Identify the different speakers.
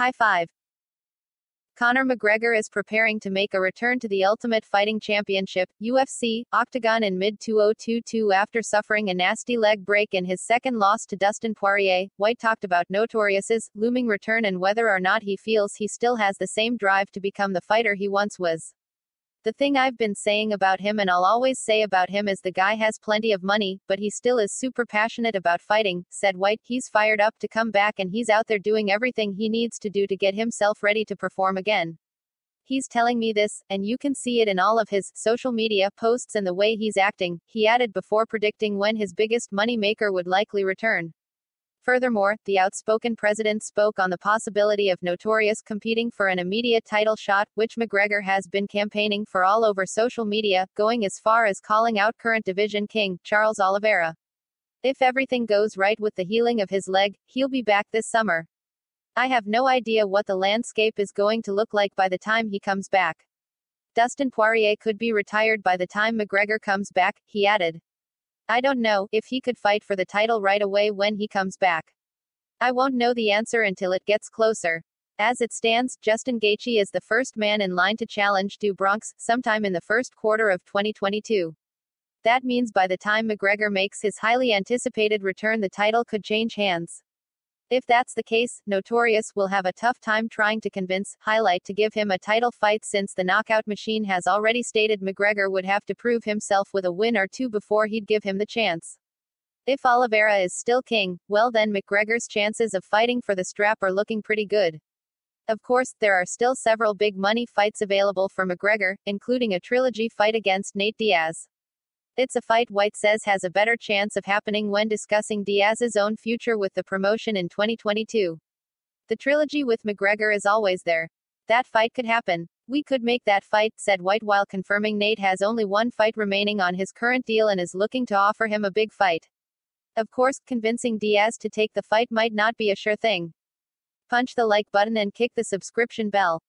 Speaker 1: High five. Conor McGregor is preparing to make a return to the Ultimate Fighting Championship, UFC, octagon in mid-2022 after suffering a nasty leg break in his second loss to Dustin Poirier. White talked about Notorious's looming return and whether or not he feels he still has the same drive to become the fighter he once was. The thing I've been saying about him and I'll always say about him is the guy has plenty of money, but he still is super passionate about fighting, said White. He's fired up to come back and he's out there doing everything he needs to do to get himself ready to perform again. He's telling me this, and you can see it in all of his social media posts and the way he's acting, he added before predicting when his biggest money maker would likely return. Furthermore, the outspoken president spoke on the possibility of Notorious competing for an immediate title shot, which McGregor has been campaigning for all over social media, going as far as calling out current division king, Charles Oliveira. If everything goes right with the healing of his leg, he'll be back this summer. I have no idea what the landscape is going to look like by the time he comes back. Dustin Poirier could be retired by the time McGregor comes back, he added. I don't know if he could fight for the title right away when he comes back. I won't know the answer until it gets closer. As it stands, Justin Gaethje is the first man in line to challenge Du Bronx sometime in the first quarter of 2022. That means by the time McGregor makes his highly anticipated return, the title could change hands. If that's the case, Notorious will have a tough time trying to convince Highlight to give him a title fight, since the knockout machine has already stated McGregor would have to prove himself with a win or two before he'd give him the chance. If Oliveira is still king, well then McGregor's chances of fighting for the strap are looking pretty good. Of course, there are still several big money fights available for McGregor, including a trilogy fight against Nate Diaz. It's a fight White says has a better chance of happening when discussing Diaz's own future with the promotion in 2022. The trilogy with McGregor is always there. That fight could happen. We could make that fight, said White while confirming Nate has only one fight remaining on his current deal and is looking to offer him a big fight. Of course, convincing Diaz to take the fight might not be a sure thing. Punch the like button and kick the subscription bell.